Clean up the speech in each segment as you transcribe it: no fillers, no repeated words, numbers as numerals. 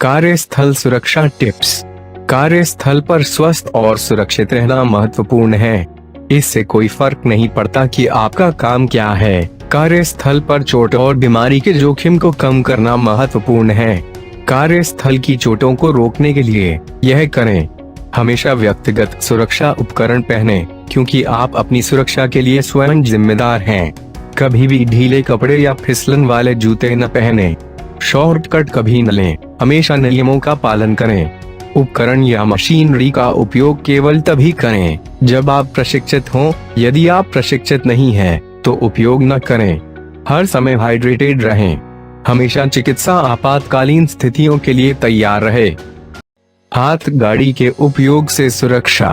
कार्यस्थल सुरक्षा टिप्स। कार्यस्थल पर स्वस्थ और सुरक्षित रहना महत्वपूर्ण है। इससे कोई फर्क नहीं पड़ता कि आपका काम क्या है। कार्यस्थल पर चोट और बीमारी के जोखिम को कम करना महत्वपूर्ण है। कार्यस्थल की चोटों को रोकने के लिए यह करें: हमेशा व्यक्तिगत सुरक्षा उपकरण पहनें, क्योंकि आप अपनी सुरक्षा के लिए स्वयं जिम्मेदार हैं। कभी भी ढीले कपड़े या फिसलन वाले जूते न पहनें। शॉर्टकट कभी न लें। हमेशा नियमों का पालन करें। उपकरण या मशीनरी का उपयोग केवल तभी करें जब आप प्रशिक्षित हों। यदि आप प्रशिक्षित नहीं हैं, तो उपयोग न करें। हर समय हाइड्रेटेड रहें। हमेशा चिकित्सा आपातकालीन स्थितियों के लिए तैयार रहे। हाथ गाड़ी के उपयोग से सुरक्षा।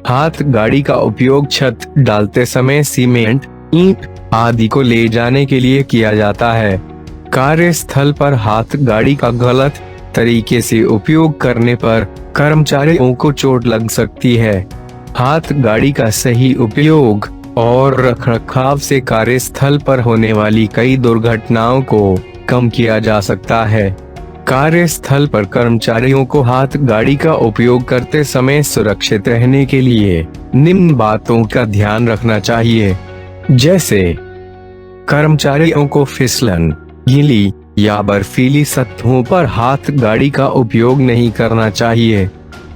हाथ गाड़ी का उपयोग छत डालते समय सीमेंट, ईंट आदि को ले जाने के लिए किया जाता है। कार्यस्थल पर हाथ गाड़ी का गलत तरीके से उपयोग करने पर कर्मचारियों को चोट लग सकती है। हाथ गाड़ी का सही उपयोग और रखरखाव से कार्यस्थल पर होने वाली कई दुर्घटनाओं को कम किया जा सकता है। कार्यस्थल पर कर्मचारियों को हाथ गाड़ी का उपयोग करते समय सुरक्षित रहने के लिए निम्न बातों का ध्यान रखना चाहिए, जैसे कर्मचारियों को फिसलन, गीली या बर्फीली सतहों पर हाथ गाड़ी का उपयोग नहीं करना चाहिए।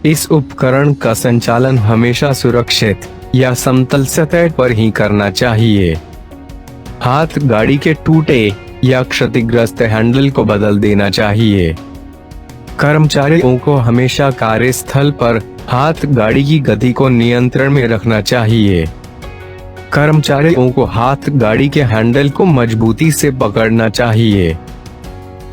इस उपकरण का संचालन हमेशा सुरक्षित या समतल सतह पर ही करना चाहिए। हाथ गाड़ी के टूटे या क्षतिग्रस्त हैंडल को बदल देना चाहिए। कर्मचारियों को हमेशा कार्यस्थल पर हाथ गाड़ी की गति को नियंत्रण में रखना चाहिए। कर्मचारियों को हाथ गाड़ी के हैंडल को मजबूती से पकड़ना चाहिए।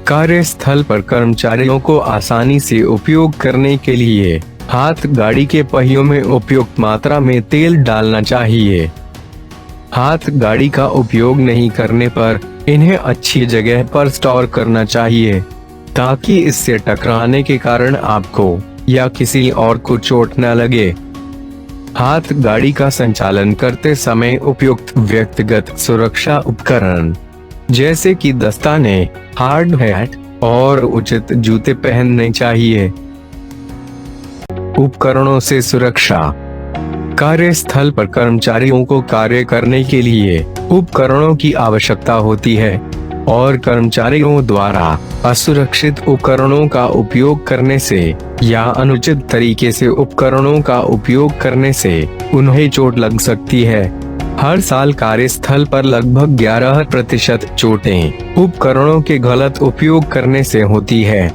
कार्यस्थल पर कर्मचारियों को आसानी से उपयोग करने के लिए हाथ गाड़ी के पहियों में उपयुक्त मात्रा में तेल डालना चाहिए। हाथ गाड़ी का उपयोग नहीं करने पर इन्हें अच्छी जगह पर स्टोर करना चाहिए, ताकि इससे टकराने के कारण आपको या किसी और को चोट न लगे। हाथ गाड़ी का संचालन करते समय उपयुक्त व्यक्तिगत सुरक्षा उपकरण जैसे कि दस्ताने, हार्ड हैट और उचित जूते पहनने चाहिए। उपकरणों से सुरक्षा। कार्यस्थल पर कर्मचारियों को कार्य करने के लिए उपकरणों की आवश्यकता होती है, और कर्मचारियों द्वारा असुरक्षित उपकरणों का उपयोग करने से या अनुचित तरीके से उपकरणों का उपयोग करने से उन्हें चोट लग सकती है। हर साल कार्यस्थल पर लगभग 11% चोटें उपकरणों के गलत उपयोग करने से होती है।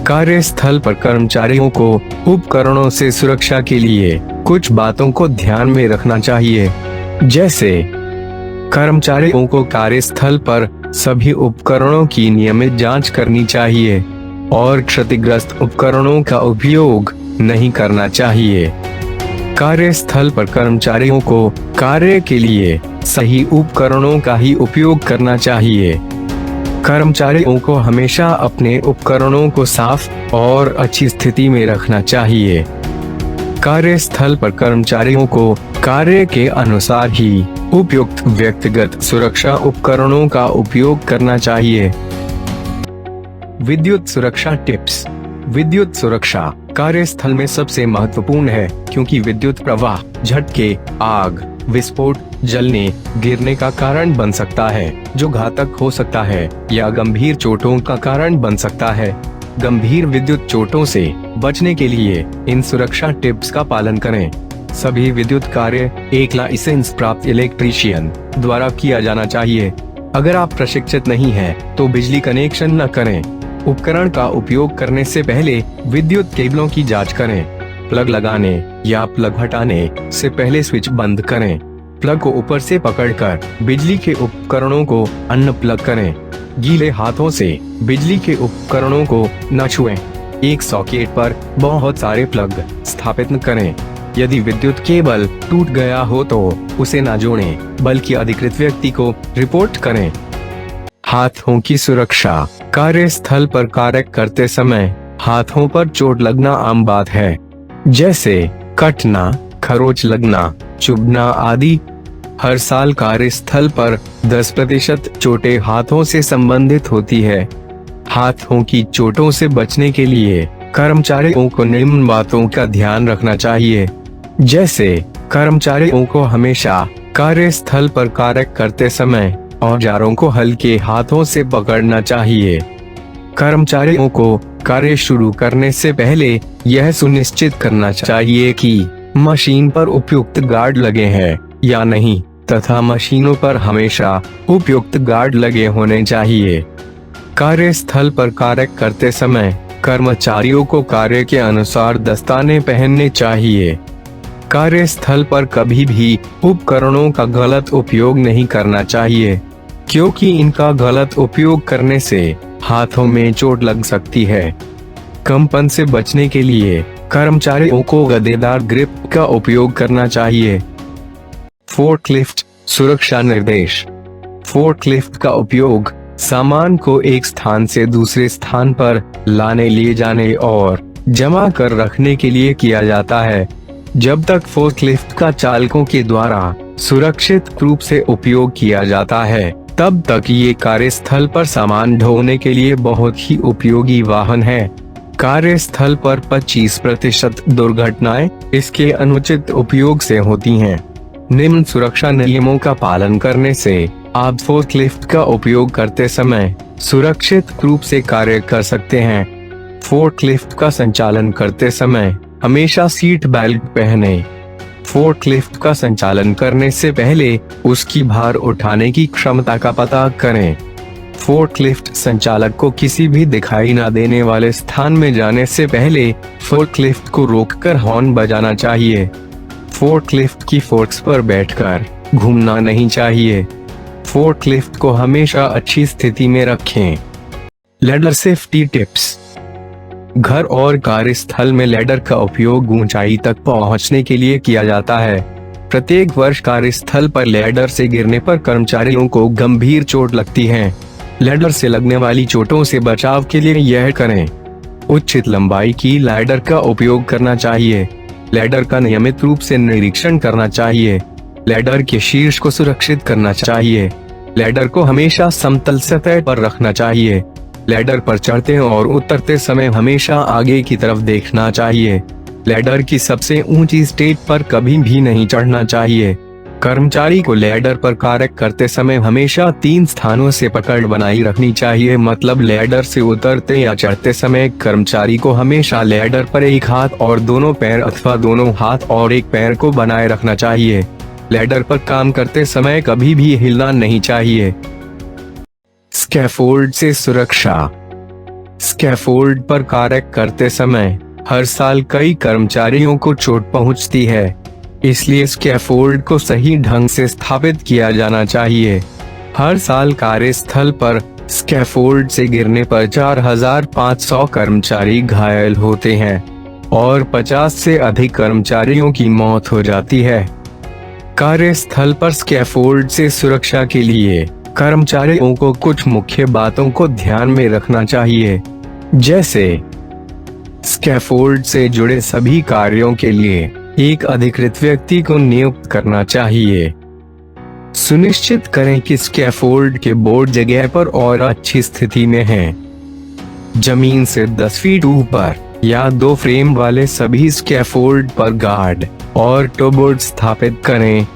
कार्यस्थल पर कर्मचारियों को उपकरणों से सुरक्षा के लिए कुछ बातों को ध्यान में रखना चाहिए, जैसे कर्मचारियों को कार्यस्थल पर सभी उपकरणों की नियमित जांच करनी चाहिए और क्षतिग्रस्त उपकरणों का उपयोग नहीं करना चाहिए। कार्यस्थल पर कर्मचारियों को कार्य के लिए सही उपकरणों का ही उपयोग करना चाहिए। कर्मचारियों को हमेशा अपने उपकरणों को साफ और अच्छी स्थिति में रखना चाहिए। कार्यस्थल पर कर्मचारियों को कार्य के अनुसार ही उपयुक्त व्यक्तिगत सुरक्षा उपकरणों का उपयोग करना चाहिए। विद्युत सुरक्षा टिप्स। विद्युत सुरक्षा कार्यस्थल में सबसे महत्वपूर्ण है, क्योंकि विद्युत प्रवाह झटके, आग, विस्फोट, जलने, गिरने का कारण बन सकता है, जो घातक हो सकता है या गंभीर चोटों का कारण बन सकता है। गंभीर विद्युत चोटों से बचने के लिए इन सुरक्षा टिप्स का पालन करें। सभी विद्युत कार्य एक लाइसेंस प्राप्त इलेक्ट्रीशियन द्वारा किया जाना चाहिए। अगर आप प्रशिक्षित नहीं हैं, तो बिजली कनेक्शन न करें। उपकरण का उपयोग करने से पहले विद्युत केबलों की जांच करें। प्लग लगाने या प्लग हटाने से पहले स्विच बंद करें। प्लग को ऊपर से पकड़कर बिजली के उपकरणों को अनप्लग करें। गीले हाथों से बिजली के उपकरणों को न छुएं। एक सॉकेट पर बहुत सारे प्लग स्थापित न करें। यदि विद्युत केबल टूट गया हो तो उसे न जोड़ें, बल्कि अधिकृत व्यक्ति को रिपोर्ट करें। हाथों की सुरक्षा। कार्यस्थल पर कार्य करते समय हाथों पर चोट लगना आम बात है, जैसे कटना, खरोंच लगना, चुभना आदि। हर साल कार्यस्थल पर 10% चोटें हाथों से संबंधित होती है। हाथों की चोटों से बचने के लिए कर्मचारियों को निम्न बातों का ध्यान रखना चाहिए। जैसे कर्मचारियों को हमेशा कार्यस्थल पर कार्य करते समय औजारों को हल्के हाथों से पकड़ना चाहिए। कर्मचारियों को कार्य शुरू करने से पहले यह सुनिश्चित करना चाहिए कि मशीन पर उपयुक्त गार्ड लगे हैं या नहीं, तथा मशीनों पर हमेशा उपयुक्त गार्ड लगे होने चाहिए। कार्यस्थल पर कार्य करते समय कर्मचारियों को कार्य के अनुसार दस्ताने पहनने चाहिए। कार्यस्थल पर कभी भी उपकरणों का गलत उपयोग नहीं करना चाहिए, क्योंकि इनका गलत उपयोग करने से हाथों में चोट लग सकती है। कंपन से बचने के लिए कर्मचारियों को गद्देदार ग्रिप का उपयोग करना चाहिए। फोर्कलिफ्ट सुरक्षा निर्देश। फोर्कलिफ्ट का उपयोग सामान को एक स्थान से दूसरे स्थान पर लाने, ले जाने और जमा कर रखने के लिए किया जाता है। जब तक फोर्कलिफ्ट का चालकों के द्वारा सुरक्षित रूप से उपयोग किया जाता है, तब तक ये कार्यस्थल पर सामान ढोने के लिए बहुत ही उपयोगी वाहन है। कार्यस्थल पर 25% दुर्घटनाएं इसके अनुचित उपयोग से होती हैं। निम्न सुरक्षा नियमों का पालन करने से आप फोर्कलिफ्ट का उपयोग करते समय सुरक्षित रूप से कार्य कर सकते हैं। फोर्कलिफ्ट का संचालन करते समय हमेशा सीट बेल्ट पहने। फोर्कलिफ्ट का संचालन करने से पहले उसकी भार उठाने की क्षमता का पता करें। फोर्कलिफ्ट संचालक को किसी भी दिखाई न देने वाले स्थान में जाने से पहले फोर्कलिफ्ट को रोककर हॉर्न बजाना चाहिए। फोर्कलिफ्ट की फोर्क्स पर बैठकर घूमना नहीं चाहिए। फोर्कलिफ्ट को हमेशा अच्छी स्थिति में रखें। Ladder safety tips. घर और कार्यस्थल में लैडर का उपयोग ऊंचाई तक पहुंचने के लिए किया जाता है। प्रत्येक वर्ष कार्यस्थल पर लैडर से गिरने पर कर्मचारियों को गंभीर चोट लगती है। लैडर से लगने वाली चोटों से बचाव के लिए यह करें। उचित लंबाई की लैडर का उपयोग करना चाहिए। लैडर का नियमित रूप से निरीक्षण करना चाहिए। लैडर के शीर्ष को सुरक्षित करना चाहिए। लैडर को हमेशा समतल सतह पर रखना चाहिए। लैडर पर चढ़ते और उतरते समय हमेशा आगे की तरफ देखना चाहिए। लैडर की सबसे ऊंची स्टेज पर कभी भी नहीं चढ़ना चाहिए। कर्मचारी को लैडर पर कार्य करते समय हमेशा 3 स्थानों से पकड़ बनाई रखनी चाहिए। मतलब लैडर से उतरते या चढ़ते समय कर्मचारी को हमेशा लैडर पर एक हाथ और दोनों पैर अथवा दोनों हाथ और एक पैर को बनाए रखना चाहिए। लैडर पर काम करते समय कभी भी हिलना नहीं चाहिए। स्कैफोल्ड से सुरक्षा। स्कैफोल्ड पर कार्य करते समय हर साल कई कर्मचारियों को चोट पहुंचती है, इसलिए स्कैफोल्ड को सही ढंग से स्थापित किया जाना चाहिए। हर साल कार्यस्थल पर स्कैफोल्ड से गिरने पर 4500 कर्मचारी घायल होते हैं और 50 से अधिक कर्मचारियों की मौत हो जाती है। कार्यस्थल पर स्कैफोल्ड से सुरक्षा के लिए कर्मचारियों को कुछ मुख्य बातों को ध्यान में रखना चाहिए, जैसे स्कैफोल्ड से जुड़े सभी कार्यों के लिए एक अधिकृत व्यक्ति को नियुक्त करना चाहिए। सुनिश्चित करें कि स्कैफोल्ड के बोर्ड जगह पर और अच्छी स्थिति में हैं। जमीन से 10 फीट ऊपर या 2 फ्रेम वाले सभी स्कैफोल्ड पर गार्ड और टोबोर्ड स्थापित करें।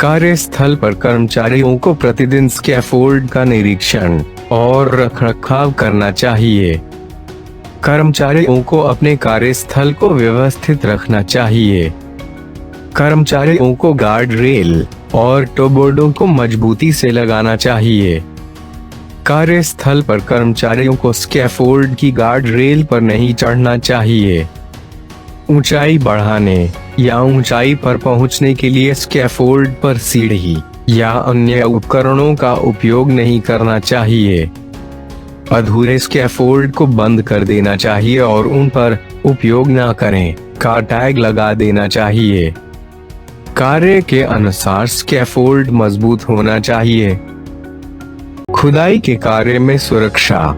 कार्यस्थल पर कर्मचारियों को प्रतिदिन स्कैफोल्ड का निरीक्षण और रखरखाव करना चाहिए। कर्मचारियों को अपने कार्यस्थल को व्यवस्थित रखना चाहिए। कर्मचारियों को गार्ड रेल और टोबोर्डों को मजबूती से लगाना चाहिए। कार्यस्थल पर कर्मचारियों को स्कैफोल्ड की गार्ड रेल पर नहीं चढ़ना चाहिए। ऊंचाई बढ़ाने या ऊंचाई पर पहुंचने के लिए स्कैफोल्ड पर सीढ़ी या अन्य उपकरणों का उपयोग नहीं करना चाहिए। अधूरे स्कैफोल्ड को बंद कर देना चाहिए और उन पर उपयोग न करें का टैग लगा देना चाहिए। कार्य के अनुसार स्कैफोल्ड मजबूत होना चाहिए। खुदाई के कार्य में सुरक्षा।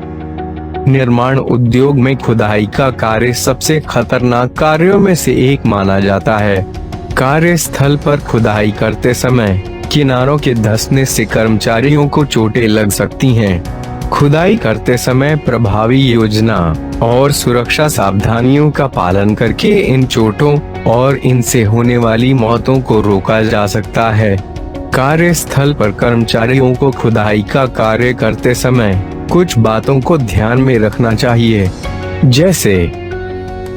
निर्माण उद्योग में खुदाई का कार्य सबसे खतरनाक कार्यों में से एक माना जाता है। कार्यस्थल पर खुदाई करते समय किनारों के धंसने से कर्मचारियों को चोटें लग सकती हैं। खुदाई करते समय प्रभावी योजना और सुरक्षा सावधानियों का पालन करके इन चोटों और इनसे होने वाली मौतों को रोका जा सकता है। कार्यस्थल पर कर्मचारियों को खुदाई का कार्य करते समय कुछ बातों को ध्यान में रखना चाहिए, जैसे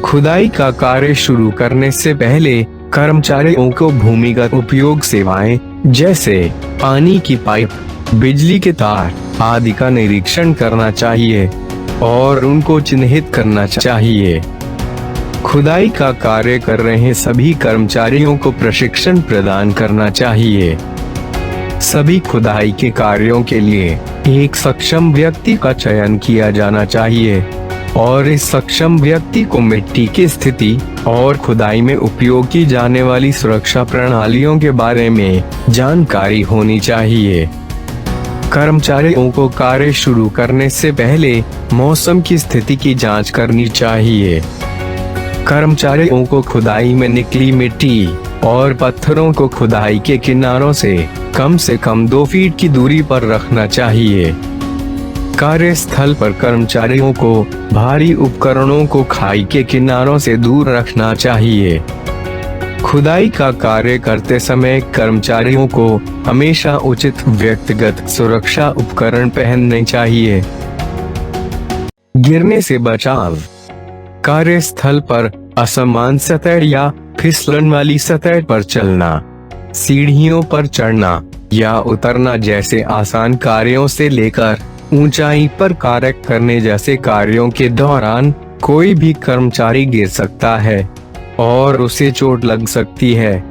खुदाई का कार्य शुरू करने से पहले कर्मचारियों को भूमिगत उपयोग सेवाएं जैसे पानी की पाइप, बिजली के तार आदि का निरीक्षण करना चाहिए और उनको चिन्हित करना चाहिए। खुदाई का कार्य कर रहे सभी कर्मचारियों को प्रशिक्षण प्रदान करना चाहिए। सभी खुदाई के कार्यों के लिए एक सक्षम व्यक्ति का चयन किया जाना चाहिए और इस सक्षम व्यक्ति को मिट्टी की स्थिति और खुदाई में उपयोग की जाने वाली सुरक्षा प्रणालियों के बारे में जानकारी होनी चाहिए। कर्मचारियों को कार्य शुरू करने से पहले मौसम की स्थिति की जांच करनी चाहिए। कर्मचारियों को खुदाई में निकली मिट्टी और पत्थरों को खुदाई के किनारों से कम 2 फीट की दूरी पर रखना चाहिए। कार्यस्थल पर कर्मचारियों को भारी उपकरणों को खाई के किनारों से दूर रखना चाहिए। खुदाई का कार्य करते समय कर्मचारियों को हमेशा उचित व्यक्तिगत सुरक्षा उपकरण पहनने चाहिए। गिरने से बचाव। कार्यस्थल पर असमान सतह या फिसलन वाली सतह पर चलना, सीढ़ियों पर चढ़ना या उतरना जैसे आसान कार्यों से लेकर ऊंचाई पर कार्य करने जैसे कार्यों के दौरान कोई भी कर्मचारी गिर सकता है और उसे चोट लग सकती है।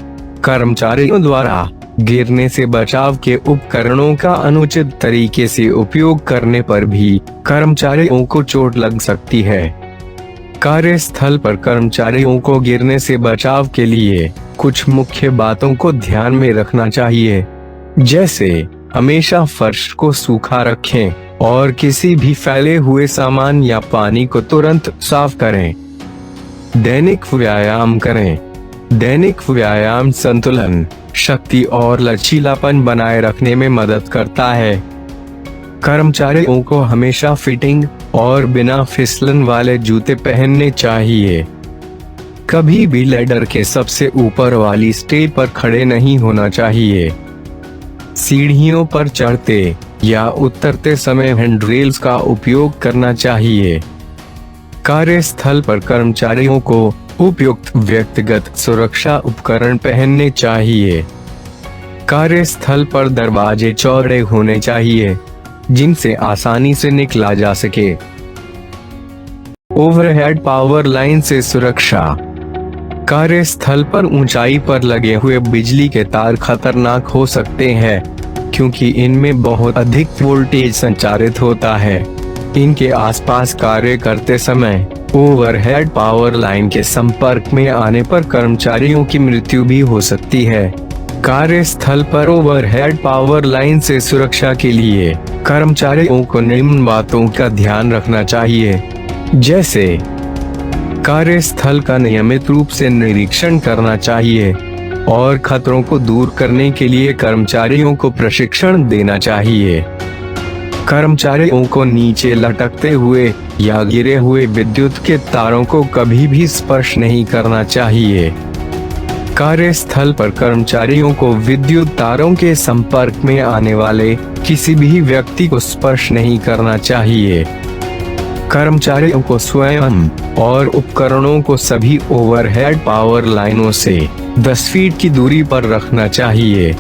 कर्मचारियों द्वारा गिरने से बचाव के उपकरणों का अनुचित तरीके से उपयोग करने पर भी कर्मचारियों को चोट लग सकती है। कार्यस्थल पर कर्मचारियों को गिरने से बचाव के लिए कुछ मुख्य बातों को ध्यान में रखना चाहिए, जैसे हमेशा फर्श को सूखा रखें और किसी भी फैले हुए सामान या पानी को तुरंत साफ करें। दैनिक व्यायाम करें। दैनिक व्यायाम संतुलन, शक्ति और लचीलापन बनाए रखने में मदद करता है। कर्मचारियों को हमेशा फिटिंग और बिना फिसलन वाले जूते पहनने चाहिए। कभी भी लैडर के सबसे ऊपर वाली स्टेप पर खड़े नहीं होना चाहिए। सीढ़ियों पर चढ़ते या उतरते समय हैंडरेल्स का उपयोग करना चाहिए। कार्यस्थल पर कर्मचारियों को उपयुक्त व्यक्तिगत सुरक्षा उपकरण पहनने चाहिए। कार्यस्थल पर दरवाजे चौड़े होने चाहिए जिनसे आसानी से निकला जा सके। ओवरहेड पावर लाइन से सुरक्षा। कार्यस्थल पर ऊंचाई पर लगे हुए बिजली के तार खतरनाक हो सकते हैं क्योंकि इनमें बहुत अधिक वोल्टेज संचारित होता है। इनके आसपास कार्य करते समय ओवरहेड पावर लाइन के संपर्क में आने पर कर्मचारियों की मृत्यु भी हो सकती है। कार्यस्थल पर ओवरहेड पावर लाइन से सुरक्षा के लिए कर्मचारियों को निम्न बातों का ध्यान रखना चाहिए, जैसे कार्यस्थल का नियमित रूप से निरीक्षण करना चाहिए और खतरों को दूर करने के लिए कर्मचारियों को प्रशिक्षण देना चाहिए। कर्मचारियों को नीचे लटकते हुए या गिरे हुए विद्युत के तारों को कभी भी स्पर्श नहीं करना चाहिए। कार्यस्थल पर कर्मचारियों को विद्युत तारों के संपर्क में आने वाले किसी भी व्यक्ति को स्पर्श नहीं करना चाहिए। कर्मचारियों को स्वयं और उपकरणों को सभी ओवरहेड पावर लाइनों से 10 फीट की दूरी पर रखना चाहिए।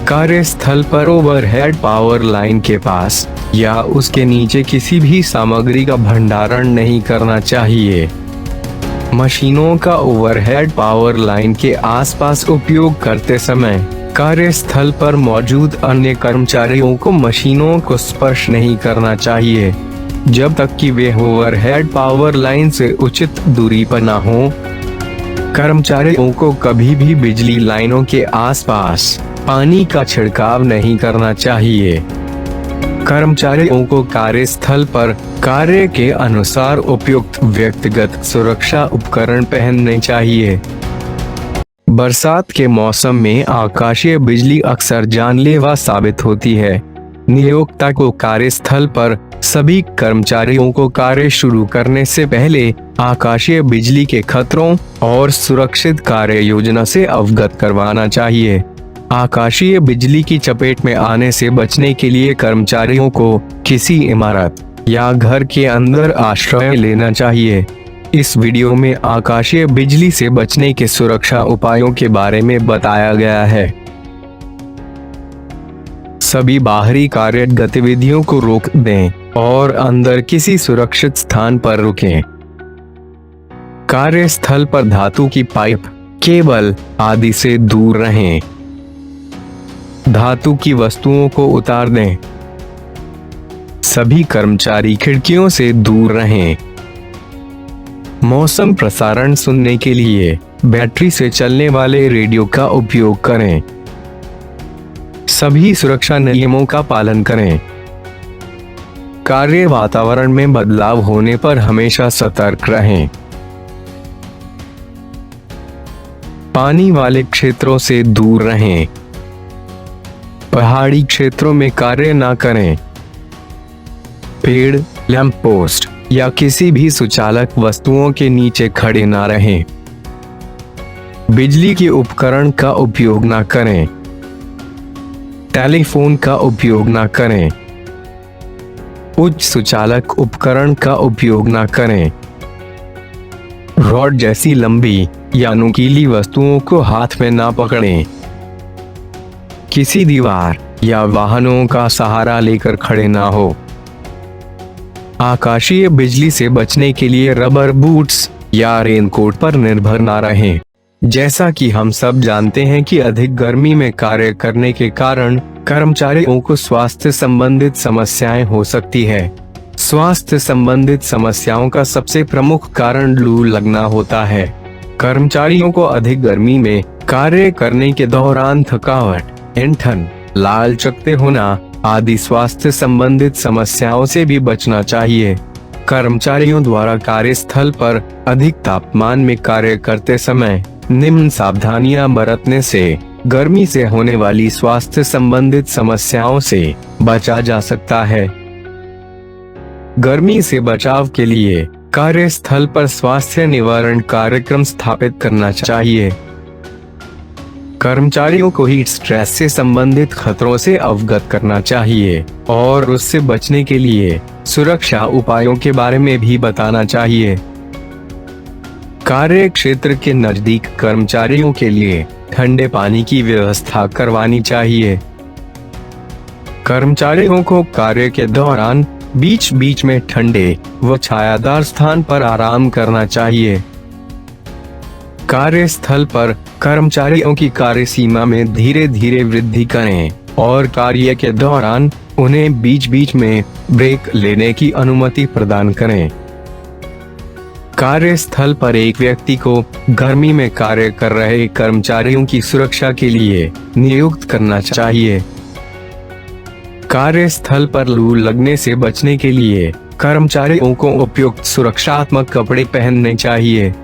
कार्यस्थल पर ओवरहेड पावर लाइन के पास या उसके नीचे किसी भी सामग्री का भंडारण नहीं करना चाहिए। मशीनों का ओवरहेड पावर लाइन के आसपास उपयोग करते समय कार्यस्थल पर मौजूद अन्य कर्मचारियों को मशीनों को स्पर्श नहीं करना चाहिए जब तक कि वे ओवरहेड पावर लाइन से उचित दूरी पर न हो। कर्मचारियों को कभी भी बिजली लाइनों के आसपास पानी का छिड़काव नहीं करना चाहिए। कर्मचारियों को कार्यस्थल पर कार्य के अनुसार उपयुक्त व्यक्तिगत सुरक्षा उपकरण पहनने चाहिए। बरसात के मौसम में आकाशीय बिजली अक्सर जानलेवा साबित होती है। नियोक्ता को कार्यस्थल पर सभी कर्मचारियों को कार्य शुरू करने से पहले आकाशीय बिजली के खतरों और सुरक्षित कार्य योजना से अवगत करवाना चाहिए। आकाशीय बिजली की चपेट में आने से बचने के लिए कर्मचारियों को किसी इमारत या घर के अंदर आश्रय लेना चाहिए। इस वीडियो में आकाशीय बिजली से बचने के सुरक्षा उपायों के बारे में बताया गया है। सभी बाहरी कार्य गतिविधियों को रोक दें और अंदर किसी सुरक्षित स्थान पर रुकें। कार्यस्थल पर धातु की पाइप, केबल आदि से दूर रहें। धातु की वस्तुओं को उतार दें। सभी कर्मचारी खिड़कियों से दूर रहें। मौसम प्रसारण सुनने के लिए बैटरी से चलने वाले रेडियो का उपयोग करें। सभी सुरक्षा नियमों का पालन करें। कार्य वातावरण में बदलाव होने पर हमेशा सतर्क रहें। पानी वाले क्षेत्रों से दूर रहें। पहाड़ी क्षेत्रों में कार्य न करें। पेड़, लैंप पोस्ट या किसी भी सुचालक वस्तुओं के नीचे खड़े न रहें। बिजली के उपकरण का उपयोग न करें। टेलीफोन का उपयोग न करें। उच्च सुचालक उपकरण का उपयोग न करें। रॉड जैसी लंबी या नुकीली वस्तुओं को हाथ में न पकड़ें। किसी दीवार या वाहनों का सहारा लेकर खड़े ना हो। आकाशीय बिजली से बचने के लिए रबर बूट्स या रेनकोट पर निर्भर ना रहें। जैसा कि हम सब जानते हैं कि अधिक गर्मी में कार्य करने के कारण कर्मचारियों को स्वास्थ्य संबंधित समस्याएं हो सकती है। स्वास्थ्य संबंधित समस्याओं का सबसे प्रमुख कारण लू लगना होता है। कर्मचारियों को अधिक गर्मी में कार्य करने के दौरान थकावट, ऐंठन, लाल चकत्ते होना आदि स्वास्थ्य संबंधित समस्याओं से भी बचना चाहिए। कर्मचारियों द्वारा कार्यस्थल पर अधिक तापमान में कार्य करते समय निम्न सावधानियां बरतने से गर्मी से होने वाली स्वास्थ्य संबंधित समस्याओं से बचा जा सकता है। गर्मी से बचाव के लिए कार्यस्थल पर स्वास्थ्य निवारण कार्यक्रम स्थापित करना चाहिए। कर्मचारियों को हीट स्ट्रेस से संबंधित खतरों से अवगत करना चाहिए और उससे बचने के लिए सुरक्षा उपायों के बारे में भी बताना चाहिए। कार्य क्षेत्र के नजदीक कर्मचारियों के लिए ठंडे पानी की व्यवस्था करवानी चाहिए। कर्मचारियों को कार्य के दौरान बीच बीच में ठंडे व छायादार स्थान पर आराम करना चाहिए। कार्यस्थल पर कर्मचारियों की कार्य सीमा में धीरे धीरे वृद्धि करें और कार्य के दौरान उन्हें बीच बीच में ब्रेक लेने की अनुमति प्रदान करें। कार्यस्थल पर एक व्यक्ति को गर्मी में कार्य कर रहे कर्मचारियों की सुरक्षा के लिए नियुक्त करना चाहिए। कार्यस्थल पर लू लगने से बचने के लिए कर्मचारियों को उपयुक्त सुरक्षात्मक कपड़े पहनने चाहिए।